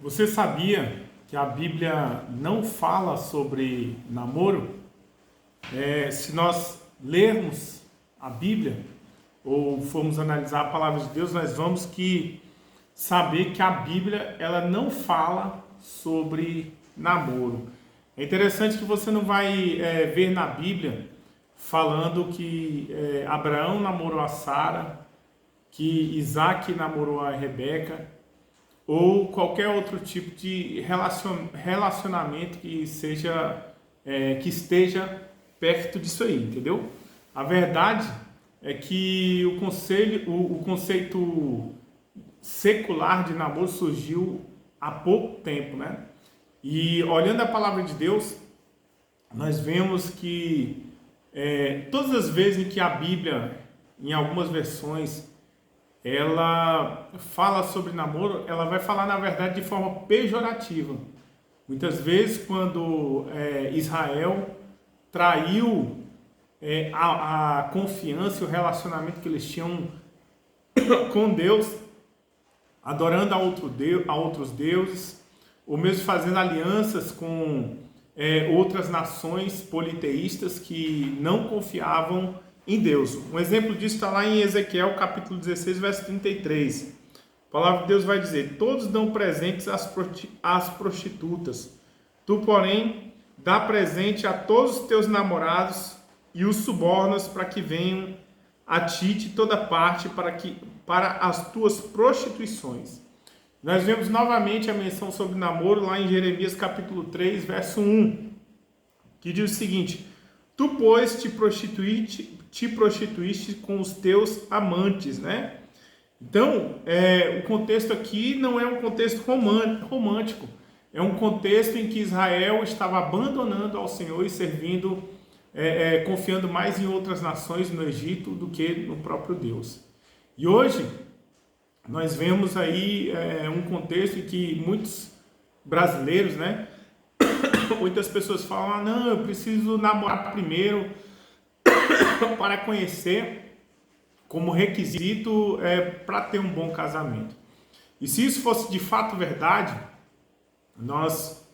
Você sabia que a Bíblia não fala sobre namoro? Se nós lermos a Bíblia ou formos analisar a palavra de Deus, nós vamos saber que a Bíblia ela não fala sobre namoro. É interessante que você não vai ver na Bíblia falando que Abraão namorou a Sara, que Isaac namorou a Rebeca, ou qualquer outro tipo de relacionamento que seja que esteja perto disso aí, entendeu? A verdade é que o conceito secular de namoro surgiu há pouco tempo, né? E olhando a palavra de Deus, nós vemos que todas as vezes em que a Bíblia, em algumas versões, ela fala sobre namoro, ela vai falar na verdade de forma pejorativa. Muitas vezes quando Israel traiu a confiança e o relacionamento que eles tinham com Deus, adorando a outros deuses, ou mesmo fazendo alianças com outras nações politeístas que não confiavam em Deus. Um exemplo disso está lá em Ezequiel capítulo 16, verso 33. A palavra de Deus vai dizer: todos dão presentes às prostitutas, tu, porém, dá presente a todos os teus namorados e os subornas para que venham a ti de toda parte para as tuas prostituições. Nós vemos novamente a menção sobre namoro lá em Jeremias capítulo 3, verso 1, que diz o seguinte: tu, pois, te prostituíste com os teus amantes, né? Então, o contexto aqui não é um contexto romântico, é um contexto em que Israel estava abandonando ao Senhor e servindo, confiando mais em outras nações no Egito do que no próprio Deus. E hoje, nós vemos aí um contexto em que muitos brasileiros, né? Muitas pessoas falam: ah, não, eu preciso namorar primeiro para conhecer, como requisito para ter um bom casamento. E se isso fosse de fato verdade, nós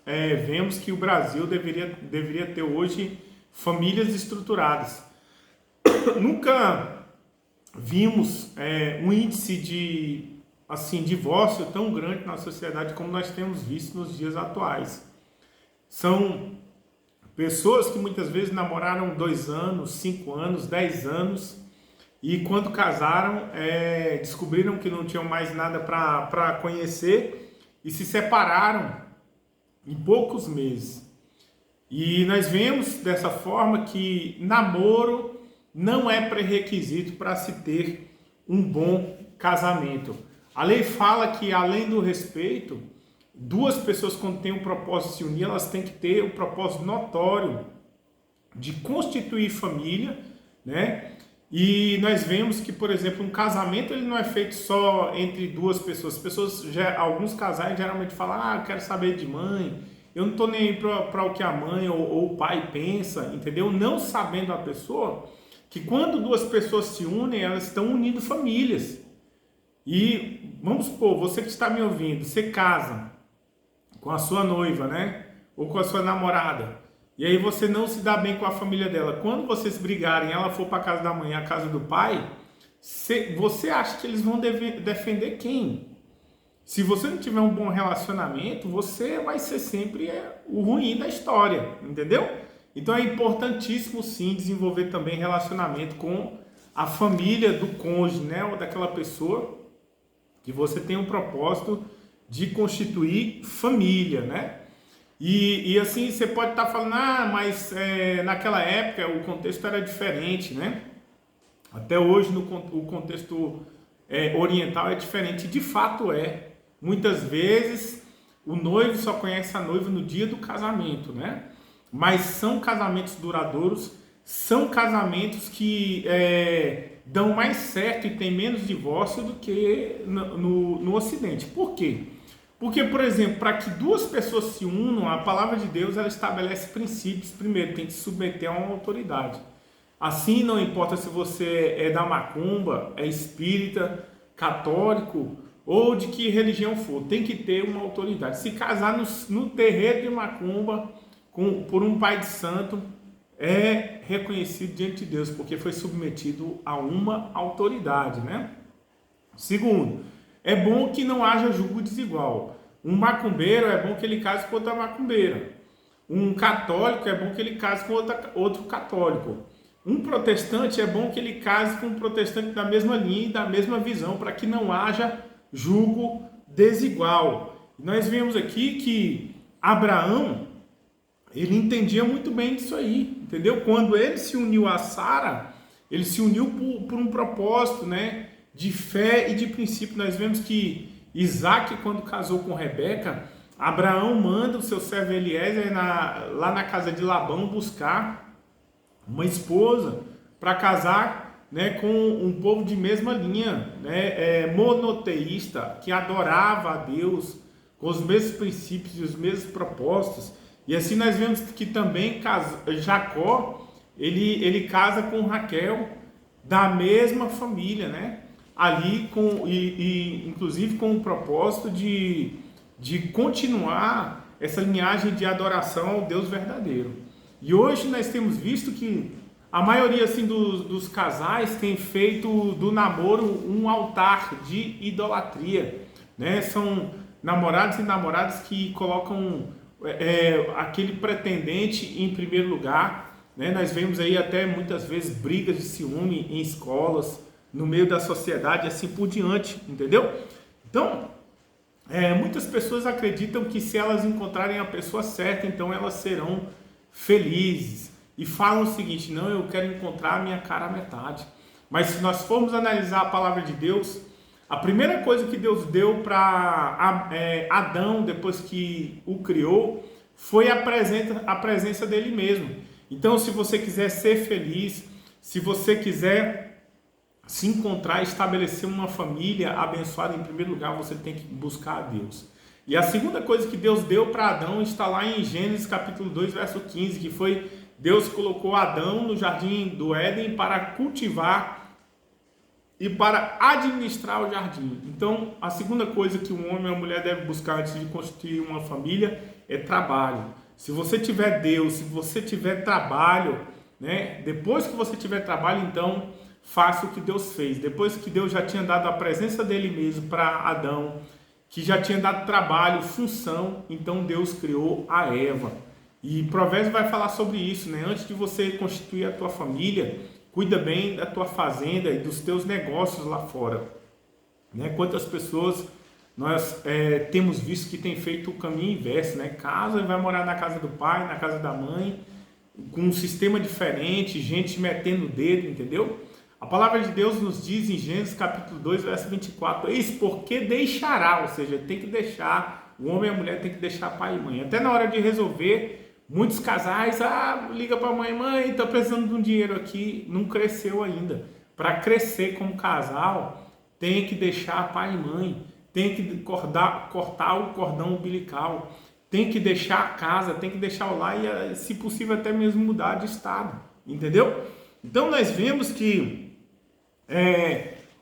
vemos que o Brasil deveria ter hoje famílias estruturadas. Nunca vimos um índice de divórcio tão grande na sociedade como nós temos visto nos dias atuais. São pessoas que muitas vezes namoraram 2 anos, 5 anos, 10 anos, e quando casaram, descobriram que não tinham mais nada para conhecer e se separaram em poucos meses. E nós vemos dessa forma que namoro não é pré-requisito para se ter um bom casamento. A lei fala que, além do respeito, duas pessoas, quando têm um propósito de se unir, elas têm que ter o propósito notório de constituir família, né? E nós vemos que, por exemplo, um casamento ele não é feito só entre duas pessoas. Alguns casais geralmente falam: ah, eu quero saber de mãe, eu não estou nem aí para o que a mãe ou o pai pensa, entendeu? Não sabendo a pessoa que quando duas pessoas se unem, elas estão unindo famílias. E vamos supor, você que está me ouvindo, você casa com a sua noiva, né? Ou com a sua namorada. E aí você não se dá bem com a família dela. Quando vocês brigarem, ela for para a casa da mãe, a casa do pai, você acha que eles vão defender quem? Se você não tiver um bom relacionamento, você vai ser sempre o ruim da história, entendeu? Então é importantíssimo sim desenvolver também relacionamento com a família do cônjuge, né? Ou daquela pessoa que você tem um propósito de constituir família, né? E assim, você pode estar falando: ah, mas naquela época o contexto era diferente, né? Até hoje o contexto oriental é diferente, de fato é. Muitas vezes o noivo só conhece a noiva no dia do casamento, né? Mas são casamentos duradouros, são casamentos que dão mais certo e tem menos divórcio do que no Ocidente. Por quê? Porque, por exemplo, para que duas pessoas se unam, a palavra de Deus ela estabelece princípios. Primeiro, tem que se submeter a uma autoridade. Assim, não importa se você é da macumba, é espírita, católico ou de que religião for, tem que ter uma autoridade. Se casar no terreiro de macumba por um pai de santo, é reconhecido diante de Deus, porque foi submetido a uma autoridade, né? Segundo, é bom que não haja julgo desigual. Um macumbeiro é bom que ele case com outra macumbeira. Um católico é bom que ele case com outro católico. Um protestante é bom que ele case com um protestante da mesma linha e da mesma visão, para que não haja julgo desigual. Nós vemos aqui que Abraão, ele entendia muito bem disso aí, entendeu? Quando ele se uniu a Sara, ele se uniu por um propósito, né, de fé e de princípio. Nós vemos que Isaac, quando casou com Rebeca, Abraão manda o seu servo Eliezer lá na casa de Labão buscar uma esposa para casar, né, com um povo de mesma linha, né, monoteísta, que adorava a Deus com os mesmos princípios e os mesmos propósitos. E assim nós vemos que também Jacó, ele casa com Raquel, da mesma família, né? Ali inclusive com o propósito de continuar essa linhagem de adoração ao Deus verdadeiro. E hoje nós temos visto que a maioria assim, dos casais tem feito do namoro um altar de idolatria, né? São namorados e namoradas que colocam aquele pretendente em primeiro lugar, né? Nós vemos aí até muitas vezes brigas de ciúme em escolas, no meio da sociedade, assim por diante, entendeu? Então, muitas pessoas acreditam que se elas encontrarem a pessoa certa, então elas serão felizes. E falam o seguinte: não, eu quero encontrar a minha cara à metade. Mas se nós formos analisar a palavra de Deus, a primeira coisa que Deus deu para Adão, depois que o criou, foi a presença dele mesmo. Então, se você quiser ser feliz, se você quiser se encontrar, estabelecer uma família abençoada, em primeiro lugar, você tem que buscar a Deus. E a segunda coisa que Deus deu para Adão está lá em Gênesis capítulo 2, verso 15, que foi: Deus colocou Adão no jardim do Éden para cultivar e para administrar o jardim. Então, a segunda coisa que um homem e uma mulher devem buscar antes de constituir uma família é trabalho. Se você tiver Deus, se você tiver trabalho, né? Depois que você tiver trabalho, então faça o que Deus fez. Depois que Deus já tinha dado a presença dele mesmo para Adão, que já tinha dado trabalho, função, então Deus criou a Eva. E Provérbios vai falar sobre isso, né? Antes de você constituir a tua família, cuida bem da tua fazenda e dos teus negócios lá fora, né? Quantas pessoas nós temos visto que tem feito o caminho inverso, né? Casa e vai morar na casa do pai, na casa da mãe, com um sistema diferente, gente metendo o dedo, entendeu? A palavra de Deus nos diz em Gênesis capítulo 2, verso 24, eis porque deixará, ou seja, tem que deixar, o homem e a mulher tem que deixar pai e mãe. Até na hora de resolver, muitos casais, liga para a mãe, estou precisando de um dinheiro aqui, não cresceu ainda. Para crescer como casal, tem que deixar pai e mãe, tem que cortar o cordão umbilical, tem que deixar a casa, tem que deixar o lar e, se possível, até mesmo mudar de estado, entendeu? Então nós vemos que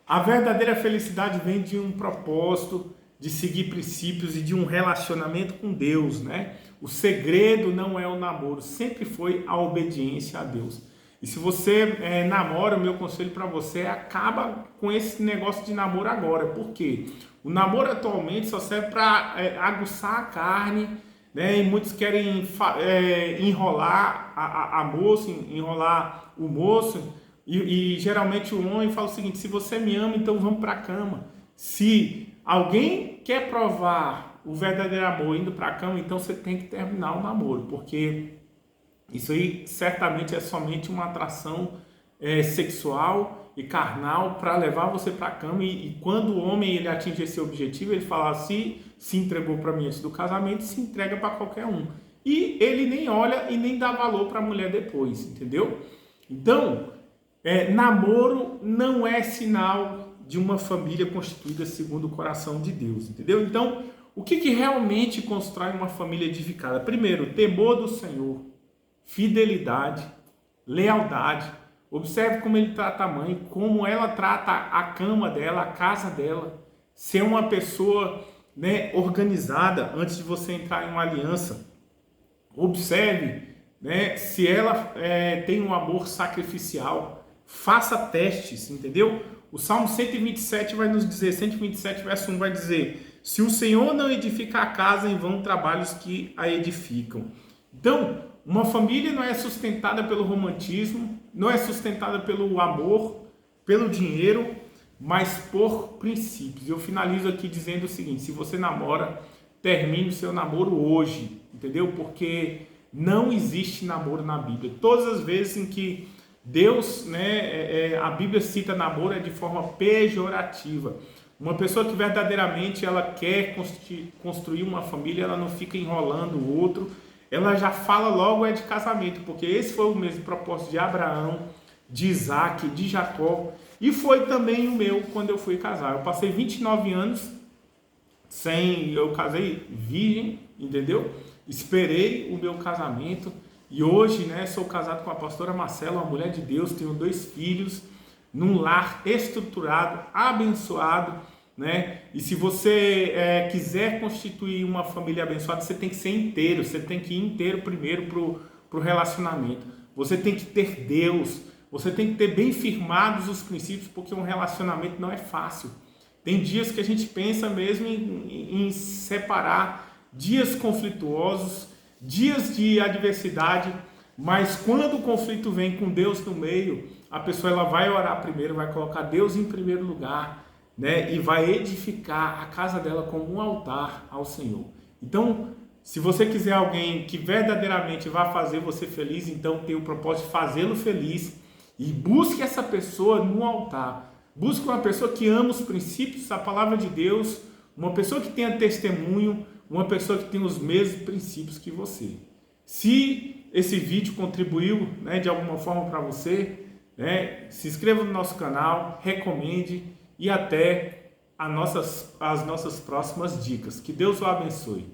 a verdadeira felicidade vem de um propósito, de seguir princípios e de um relacionamento com Deus, né? O segredo não é o namoro, sempre foi a obediência a Deus. E se você namora, o meu conselho para você é: acaba com esse negócio de namoro agora. Por quê? O namoro atualmente só serve para aguçar a carne, né? E muitos querem enrolar a moça, enrolar o moço. E geralmente o homem fala o seguinte: se você me ama, então vamos para a cama. Se alguém quer provar o verdadeiro amor indo para a cama, então você tem que terminar o namoro, porque isso aí certamente é somente uma atração sexual e carnal para levar você para a cama. E quando o homem ele atinge esse objetivo, ele fala: se entregou para mim antes do casamento, se entrega para qualquer um. E ele nem olha e nem dá valor para a mulher depois, entendeu? Então, namoro não é sinal de uma família constituída segundo o coração de Deus, entendeu? Então, o que realmente constrói uma família edificada? Primeiro, temor do Senhor, fidelidade, lealdade. Observe como ele trata a mãe, como ela trata a cama dela, a casa dela. ser uma pessoa, né, organizada antes de você entrar em uma aliança. Observe, né, se ela tem um amor sacrificial. Faça testes, entendeu? O Salmo 127 vai nos dizer, 127 verso 1 vai dizer: se o Senhor não edifica a casa, em vão trabalhos que a edificam. Então, uma família não é sustentada pelo romantismo, não é sustentada pelo amor, pelo dinheiro, mas por princípios. Eu finalizo aqui dizendo o seguinte: se você namora, termine o seu namoro hoje, entendeu? Porque não existe namoro na Bíblia. Todas as vezes em que Deus, né, a Bíblia cita namoro é de forma pejorativa. Uma pessoa que verdadeiramente ela quer construir uma família, ela não fica enrolando o outro, ela já fala logo de casamento, porque esse foi o mesmo propósito de Abraão, de Isaac, de Jacó, e foi também o meu quando eu fui casar. Eu passei 29 anos eu casei virgem, entendeu? Esperei o meu casamento e hoje, né, sou casado com a pastora Marcela, uma mulher de Deus, tenho 2 filhos, num lar estruturado, abençoado, né? E se você quiser constituir uma família abençoada, você tem que ser inteiro, você tem que ir inteiro primeiro pro relacionamento. Você tem que ter Deus, você tem que ter bem firmados os princípios, porque um relacionamento não é fácil. Tem dias que a gente pensa mesmo em separar, dias conflituosos, dias de adversidade, mas quando o conflito vem com Deus no meio, a pessoa ela vai orar primeiro, vai colocar Deus em primeiro lugar, né? E vai edificar a casa dela como um altar ao Senhor. Então, se você quiser alguém que verdadeiramente vai fazer você feliz, então tem o propósito de fazê-lo feliz e busque essa pessoa no altar. Busque uma pessoa que ama os princípios da palavra de Deus, uma pessoa que tenha testemunho, uma pessoa que tenha os mesmos princípios que você. Se esse vídeo contribuiu, né, de alguma forma para você, né, se inscreva no nosso canal, recomende e até as nossas próximas dicas. Que Deus o abençoe.